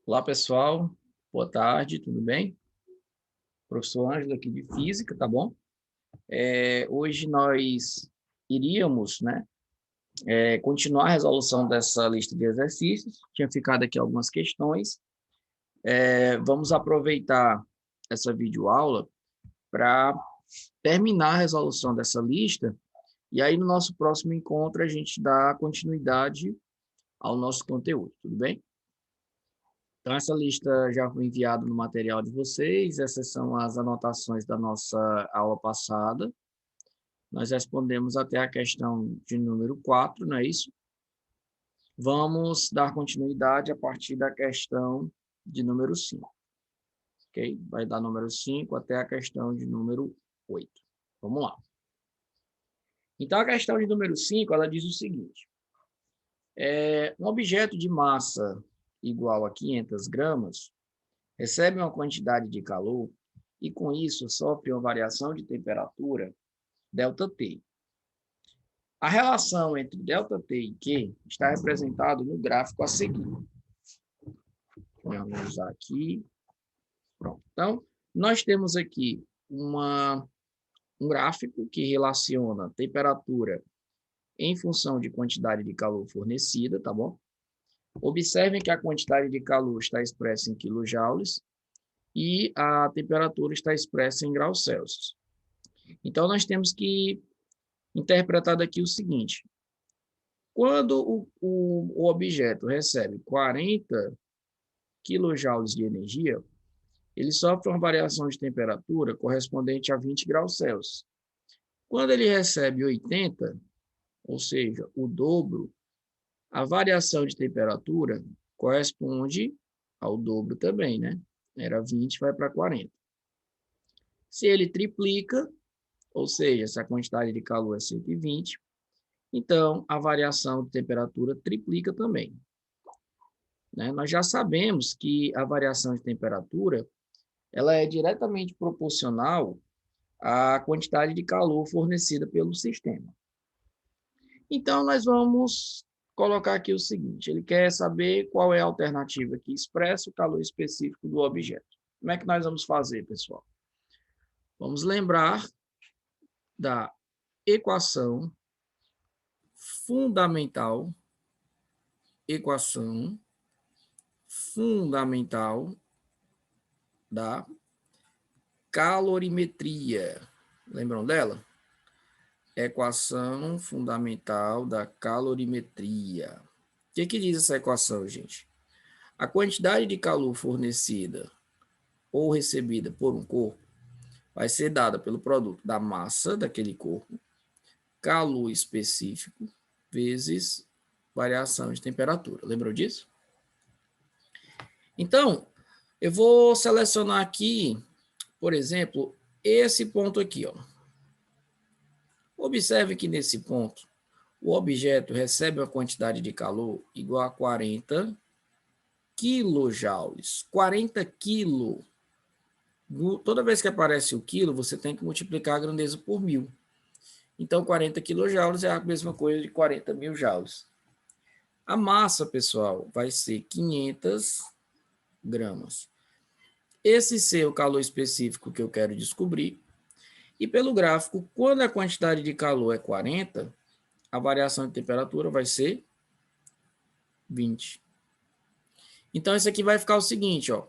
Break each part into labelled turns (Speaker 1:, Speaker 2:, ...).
Speaker 1: Olá, pessoal. Boa tarde, tudo bem? Professor Ângelo aqui de Física, tá bom? Hoje nós iríamos, continuar a resolução dessa lista de exercícios. Tinha ficado aqui algumas questões. Vamos aproveitar essa videoaula para terminar a resolução dessa lista e aí no nosso próximo encontro a gente dá continuidade ao nosso conteúdo, tudo bem? Então, essa lista já foi enviada no material de vocês, essas são as anotações da nossa aula passada. Nós respondemos até a questão de número 4, não é isso? Vamos dar continuidade a partir da questão de número 5, ok? Vai dar número 5 até a questão de número 8. Vamos lá. Então, a questão de número 5, ela diz o seguinte. Um objeto de massa igual a 500 gramas recebe uma quantidade de calor e, com isso, sofre uma variação de temperatura, ΔT. A relação entre ΔT e Q está representado no gráfico a seguir. Vamos usar aqui. Pronto. Então, nós temos aqui um gráfico que relaciona temperatura em função de quantidade de calor fornecida, tá bom? Observem que a quantidade de calor está expressa em quilojoules e a temperatura está expressa em graus Celsius. Então, nós temos que interpretar daqui o seguinte. Quando o objeto recebe 40 quilojoules de energia, ele sofre uma variação de temperatura correspondente a 20 graus Celsius. Quando ele recebe 80, ou seja, o dobro, a variação de temperatura corresponde ao dobro também, né? Era 20, vai para 40. Se ele triplica, ou seja, se a quantidade de calor é 120, então a variação de temperatura triplica também. Né? Nós já sabemos que a variação de temperatura ela é diretamente proporcional à quantidade de calor fornecida pelo sistema. Então, nós vamos colocar aqui o seguinte, ele quer saber qual é a alternativa que expressa o calor específico do objeto. Como é que nós vamos fazer, pessoal? Vamos lembrar da equação fundamental, da calorimetria. Lembram dela? Equação fundamental da calorimetria. O que diz essa equação, gente? A quantidade de calor fornecida ou recebida por um corpo vai ser dada pelo produto da massa daquele corpo, calor específico, vezes variação de temperatura. Lembrou disso? Então, eu vou selecionar aqui, por exemplo, esse ponto aqui, ó. Observe que nesse ponto, o objeto recebe uma quantidade de calor igual a 40 quilojoules. 40 quilo. Toda vez que aparece o quilo, você tem que multiplicar a grandeza por 1000. Então, 40 quilojoules é a mesma coisa de 40 mil joules. A massa, pessoal, vai ser 500 gramas. Esse ser o calor específico que eu quero descobrir. E pelo gráfico, quando a quantidade de calor é 40, a variação de temperatura vai ser 20. Então, isso aqui vai ficar o seguinte, ó.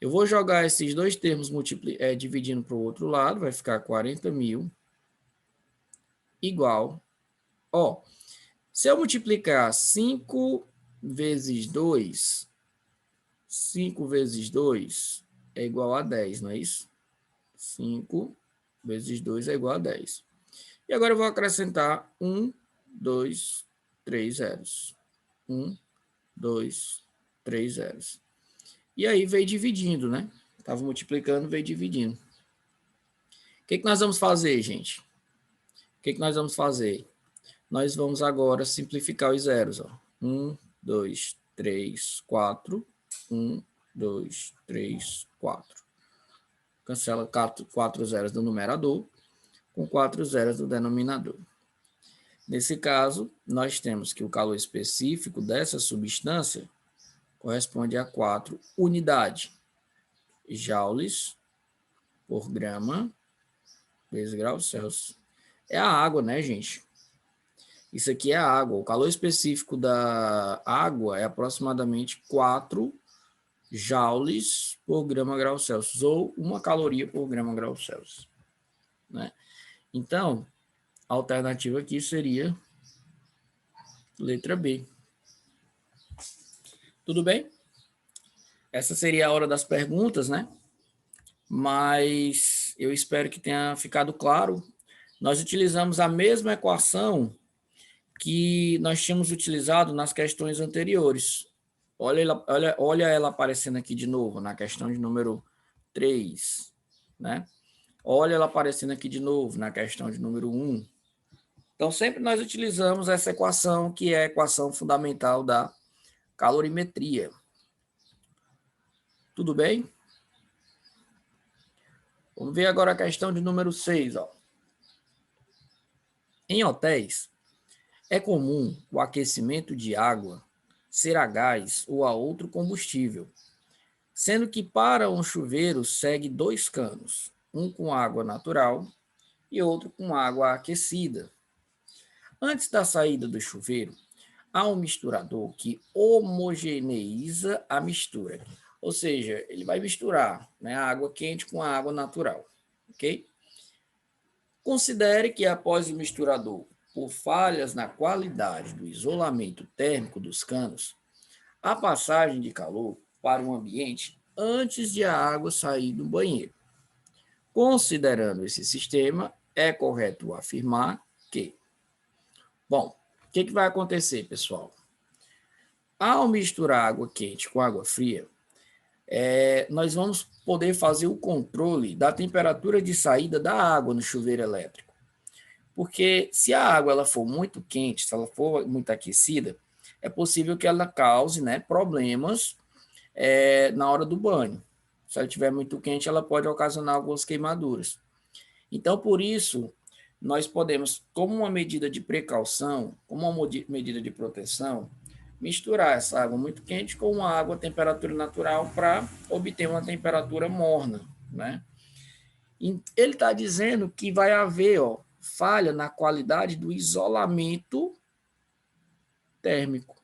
Speaker 1: Eu vou jogar esses dois termos dividindo para o outro lado, vai ficar 40 mil igual. Ó, se eu multiplicar 5 vezes 2, 5 vezes 2 é igual a 10, não é isso? 5 vezes 2 é igual a 10. E agora eu vou acrescentar 1, 2, 3 zeros. 1, 2, 3 zeros. E aí veio dividindo, né? Estava multiplicando, veio dividindo. O que nós vamos fazer, gente? O que nós vamos fazer? Nós vamos agora simplificar os zeros. Ó. 1, 2, 3, 4. 1, 2, 3, 4. Cancela 4 zeros do numerador com 4 zeros do denominador. Nesse caso, nós temos que o calor específico dessa substância corresponde a 4 unidades. Joules por grama vezes graus Celsius. É a água, né, gente? Isso aqui é a água. O calor específico da água é aproximadamente 4 joules por grama grau Celsius, ou 1 caloria por grama grau Celsius, né? Então, a alternativa aqui seria letra B. Tudo bem? Essa seria a hora das perguntas, né? Mas eu espero que tenha ficado claro. Nós utilizamos a mesma equação que nós tínhamos utilizado nas questões anteriores. Olha ela aparecendo aqui de novo, na questão de número 3, né? Olha ela aparecendo aqui de novo, na questão de número 1. Então, sempre nós utilizamos essa equação, que é a equação fundamental da calorimetria. Tudo bem? Vamos ver agora a questão de número 6. Ó. Em hotéis, é comum o aquecimento de água ser a gás ou a outro combustível, sendo que para um chuveiro segue 2 canos, um com água natural e outro com água aquecida. Antes da saída do chuveiro, há um misturador que homogeneiza a mistura. Ou seja, ele vai misturar, né, a água quente com a água natural. Ok? Considere que após o misturador, por falhas na qualidade do isolamento térmico dos canos, a passagem de calor para o ambiente antes de a água sair do banheiro. Considerando esse sistema, é correto afirmar que... Bom, o que vai acontecer, pessoal? Ao misturar água quente com água fria, nós vamos poder fazer o controle da temperatura de saída da água no chuveiro elétrico. Porque se a água ela for muito quente, se ela for muito aquecida, é possível que ela cause, né, problemas na hora do banho. Se ela estiver muito quente, ela pode ocasionar algumas queimaduras. Então, por isso, nós podemos, como uma medida de precaução, como uma medida de proteção, misturar essa água muito quente com uma água a temperatura natural para obter uma temperatura morna, né? Ele está dizendo que vai haver, falha na qualidade do isolamento térmico.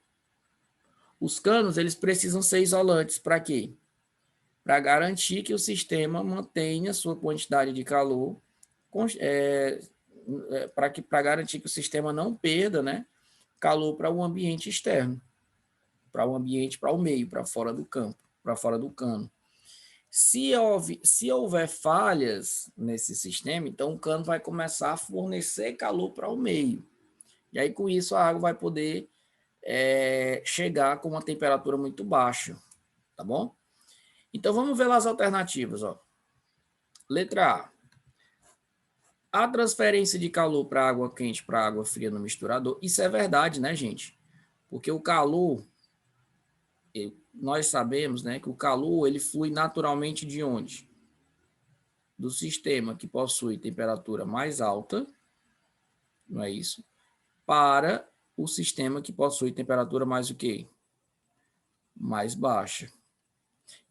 Speaker 1: Os canos, eles precisam ser isolantes para quê? Para garantir que o sistema mantenha sua quantidade de calor, para garantir que o sistema não perda, né, calor para o ambiente externo, para o ambiente, para o meio, para fora do campo, para fora do cano. Se houver falhas nesse sistema, então o cano vai começar a fornecer calor para o meio. E aí, com isso, a água vai poder chegar com uma temperatura muito baixa, tá bom? Então, vamos ver lá as alternativas. Ó. Letra A. A transferência de calor para água quente para água fria no misturador. Isso é verdade, né, gente? Porque o calor, nós sabemos, né, que o calor ele flui naturalmente de onde? Do sistema que possui temperatura mais alta, não é isso? Para o sistema que possui temperatura mais o quê? Mais baixa.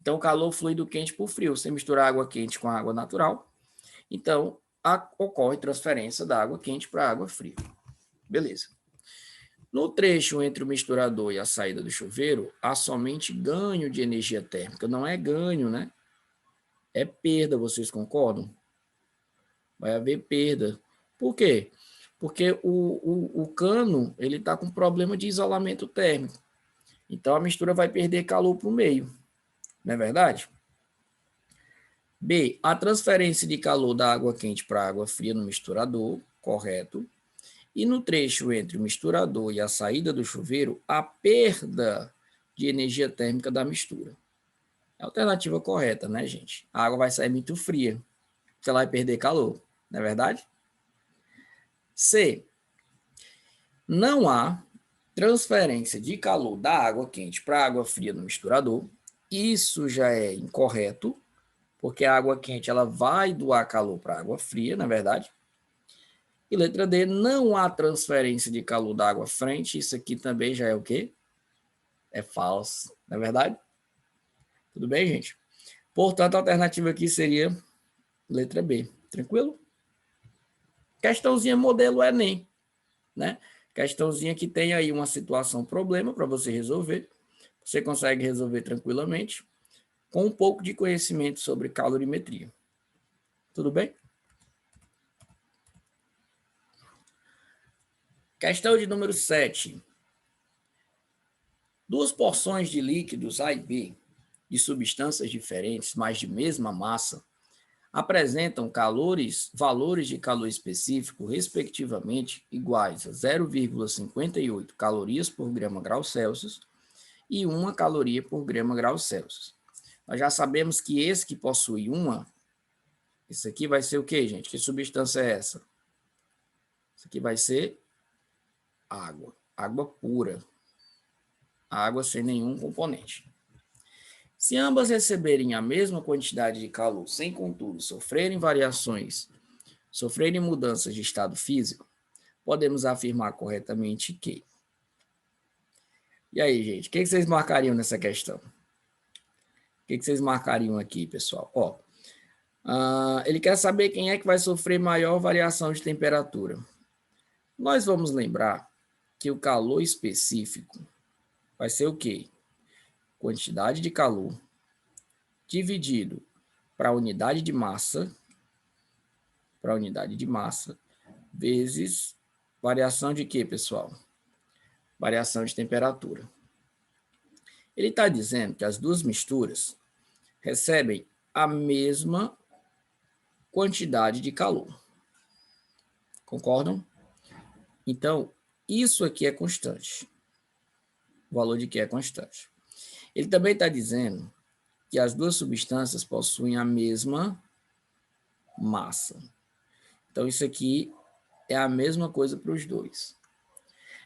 Speaker 1: Então, o calor flui do quente para o frio. Você misturar água quente com água natural, então ocorre transferência da água quente para a água fria. Beleza. No trecho entre o misturador e a saída do chuveiro, há somente ganho de energia térmica. Não é ganho, né? É perda, vocês concordam? Vai haver perda. Por quê? Porque o cano ele está com problema de isolamento térmico. Então, a mistura vai perder calor para o meio. Não é verdade? B. A transferência de calor da água quente para a água fria no misturador, correto. E no trecho entre o misturador e a saída do chuveiro, a perda de energia térmica da mistura. É a alternativa correta, né, gente? A água vai sair muito fria, porque ela vai perder calor, não é verdade? C. Não há transferência de calor da água quente para a água fria no misturador. Isso já é incorreto, porque a água quente ela vai doar calor para a água fria, na verdade. E letra D, não há transferência de calor da água frente. Isso aqui também já é o quê? É falso, não é verdade? Tudo bem, gente? Portanto, a alternativa aqui seria letra B. Tranquilo? Questãozinha modelo Enem, né? Questãozinha que tem aí uma situação, problema para você resolver. Você consegue resolver tranquilamente com um pouco de conhecimento sobre calorimetria. Tudo bem? Questão de número 7. Duas porções de líquidos A e B, de substâncias diferentes, mas de mesma massa, apresentam valores de calor específico, respectivamente, iguais a 0,58 calorias por grama grau Celsius e 1 caloria por grama grau Celsius. Nós já sabemos que esse que possui isso aqui vai ser o quê, gente? Que substância é essa? Isso aqui vai ser água, água pura, água sem nenhum componente. Se ambas receberem a mesma quantidade de calor, sem contudo sofrerem mudanças de estado físico, podemos afirmar corretamente que... E aí, gente, o que vocês marcariam nessa questão? O que vocês marcariam aqui, pessoal? Ele quer saber quem é que vai sofrer maior variação de temperatura. Nós vamos lembrar que o calor específico vai ser o quê? Quantidade de calor dividido para a unidade de massa, vezes variação de quê, pessoal? Variação de temperatura. Ele está dizendo que as duas misturas recebem a mesma quantidade de calor. Concordam? Então, isso aqui é constante. O valor de que é constante. Ele também está dizendo que as duas substâncias possuem a mesma massa. Então, isso aqui é a mesma coisa para os dois.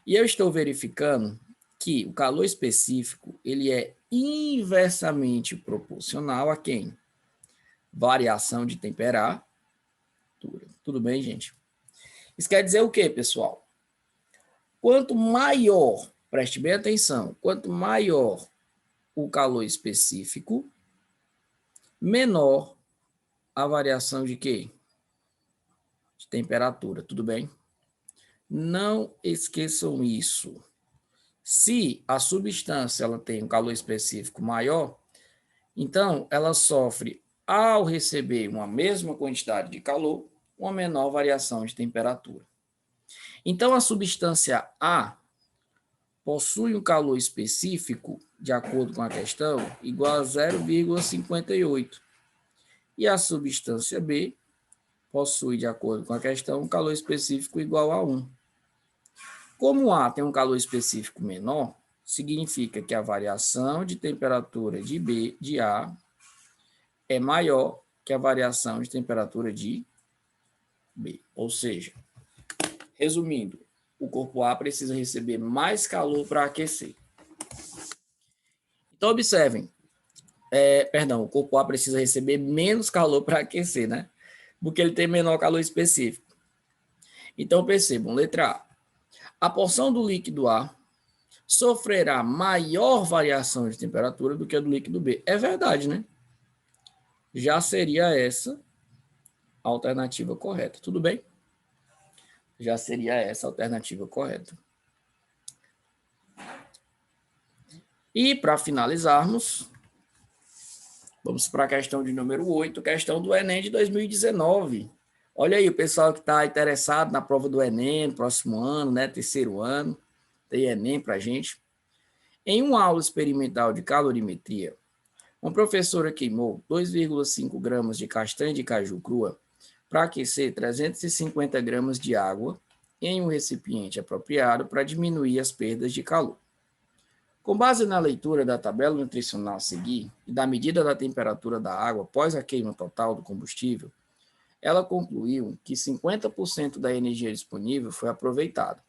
Speaker 1: E eu estou verificando que o calor específico ele é inversamente proporcional a quem? Variação de temperatura. Tudo bem, gente? Isso quer dizer o quê, pessoal? Quanto maior, preste bem atenção, quanto maior o calor específico, menor a variação de quê? De temperatura, tudo bem? Não esqueçam isso. Se a substância ela tem um calor específico maior, então ela sofre, ao receber uma mesma quantidade de calor, uma menor variação de temperatura. Então, a substância A possui um calor específico, de acordo com a questão, igual a 0,58. E a substância B possui, de acordo com a questão, um calor específico igual a 1. Como A tem um calor específico menor, significa que a variação de temperatura de A é maior que a variação de temperatura de B. Ou seja, resumindo, o corpo A precisa receber mais calor para aquecer. Então, observem. O corpo A precisa receber menos calor para aquecer, né? Porque ele tem menor calor específico. Então, percebam, letra A. A porção do líquido A sofrerá maior variação de temperatura do que a do líquido B. É verdade, né? Já seria essa a alternativa correta. Tudo bem? Já seria essa a alternativa correta. E, para finalizarmos, vamos para a questão de número 8, questão do Enem de 2019. Olha aí, o pessoal que está interessado na prova do Enem, no próximo ano, né, terceiro ano, tem Enem para a gente. Em uma aula experimental de calorimetria, uma professora queimou 2,5 gramas de castanha de caju crua para aquecer 350 gramas de água em um recipiente apropriado para diminuir as perdas de calor. Com base na leitura da tabela nutricional a seguir e da medida da temperatura da água após a queima total do combustível, ela concluiu que 50% da energia disponível foi aproveitada.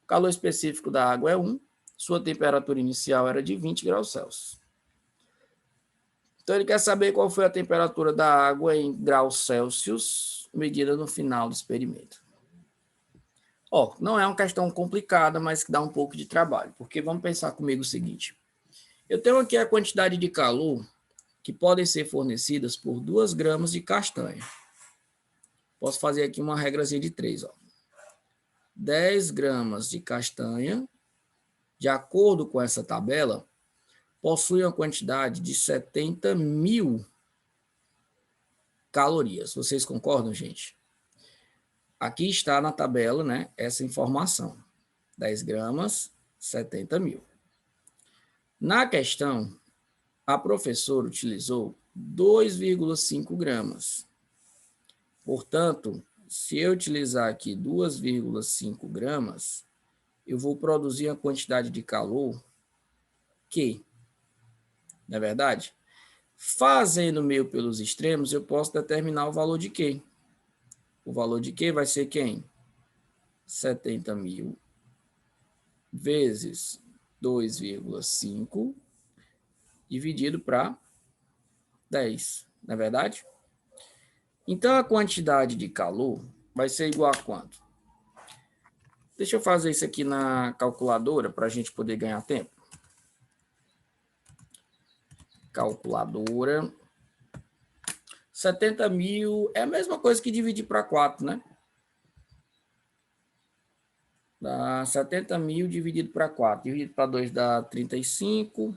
Speaker 1: O calor específico da água é 1, sua temperatura inicial era de 20 graus Celsius. Então, ele quer saber qual foi a temperatura da água em graus Celsius, medida no final do experimento. Ó, não é uma questão complicada, mas que dá um pouco de trabalho, porque vamos pensar comigo o seguinte. Eu tenho aqui a quantidade de calor que podem ser fornecidas por 2 gramas de castanha. Posso fazer aqui uma regrazinha de 3, ó. 10 gramas de castanha, de acordo com essa tabela, possui uma quantidade de 70.000 calorias. Vocês concordam, gente? Aqui está na tabela, né, essa informação. 10 gramas, 70.000. Na questão, a professora utilizou 2,5 gramas. Portanto, se eu utilizar aqui 2,5 gramas, eu vou produzir a quantidade de calor que, não é verdade? Fazendo meio pelos extremos, eu posso determinar o valor de Q. O valor de Q vai ser quem? 70.000 vezes 2,5 dividido para 10, não é verdade? Então, a quantidade de calor vai ser igual a quanto? Deixa eu fazer isso aqui na calculadora para a gente poder ganhar tempo. Calculadora. 70.000 é a mesma coisa que dividir para 4, né? Dá 70.000 dividido para 4. Dividido para 2 dá 35.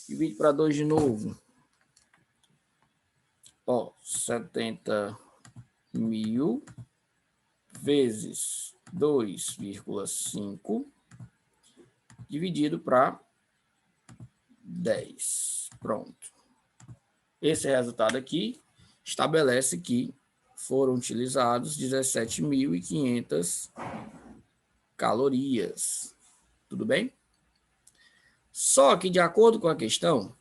Speaker 1: Dividido para 2 de novo. Ó, 70.000 vezes 2,5 dividido para 10. Pronto. Esse resultado aqui estabelece que foram utilizados 17.500 calorias. Tudo bem? Só que, de acordo com a questão,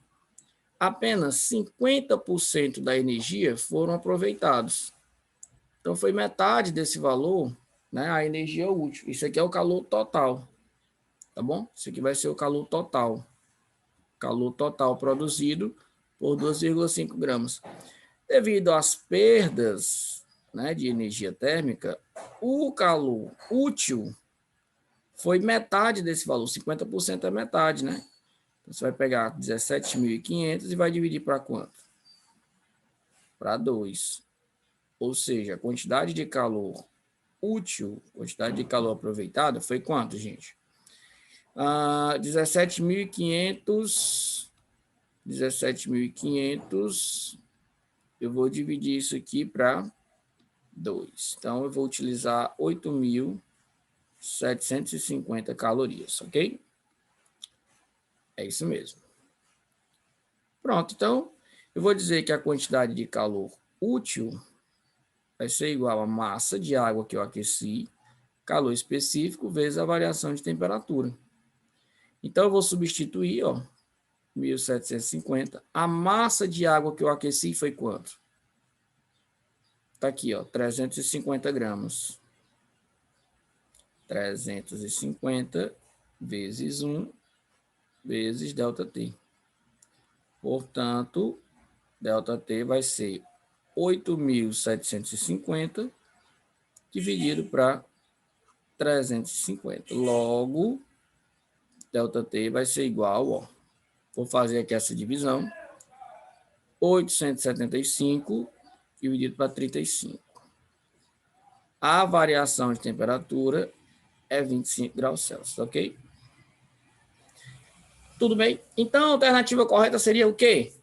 Speaker 1: apenas 50% da energia foram aproveitados. Então, foi metade desse valor, né, a energia útil. Isso aqui é o calor total, tá bom? Isso aqui vai ser o calor total. Calor total produzido por 2,5 gramas. Devido às perdas, né, de energia térmica, o calor útil foi metade desse valor. 50% é metade, né? Então, você vai pegar 17.500 e vai dividir para quanto? Para 2. Ou seja, a quantidade de calor útil, quantidade de calor aproveitada, foi quanto, gente? 17.500. 17.500. Eu vou dividir isso aqui para 2. Então, eu vou utilizar 8.750 calorias, ok? É isso mesmo. Pronto, então, eu vou dizer que a quantidade de calor útil vai ser igual a massa de água que eu aqueci, calor específico, vezes a variação de temperatura. Então, eu vou substituir, ó, 1.750. A massa de água que eu aqueci foi quanto? Está aqui, ó, 350 gramas. 350 vezes 1 vezes ΔT. Portanto, ΔT vai ser 8.750 dividido para 350. Logo, ΔT vai ser igual, ó, vou fazer aqui essa divisão, 875 dividido para 35. A variação de temperatura é 25 graus Celsius, ok? Tudo bem? Então, a alternativa correta seria o quê?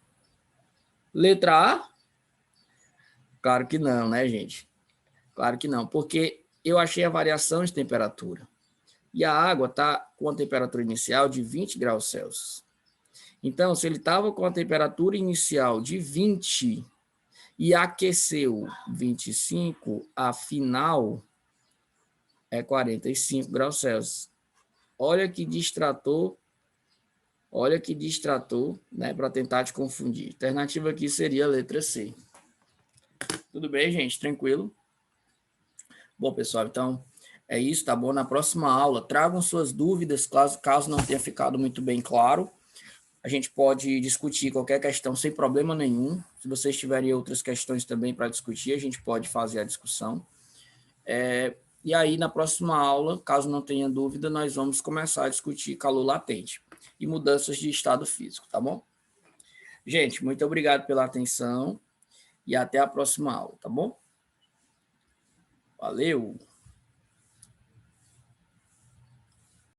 Speaker 1: Letra A? Claro que não, né, gente? Claro que não, porque eu achei a variação de temperatura. E a água está com a temperatura inicial de 20 graus Celsius. Então, se ele estava com a temperatura inicial de 20 e aqueceu 25, a final é 45 graus Celsius. Olha que distrator, né, para tentar te confundir. A alternativa aqui seria a letra C. Tudo bem, gente? Tranquilo? Bom, pessoal, então é isso, tá bom? Na próxima aula, tragam suas dúvidas, caso não tenha ficado muito bem claro. A gente pode discutir qualquer questão sem problema nenhum. Se vocês tiverem outras questões também para discutir, a gente pode fazer a discussão. E aí, na próxima aula, caso não tenha dúvida, nós vamos começar a discutir calor latente e mudanças de estado físico, tá bom? Gente, muito obrigado pela atenção e até a próxima aula, tá bom? Valeu!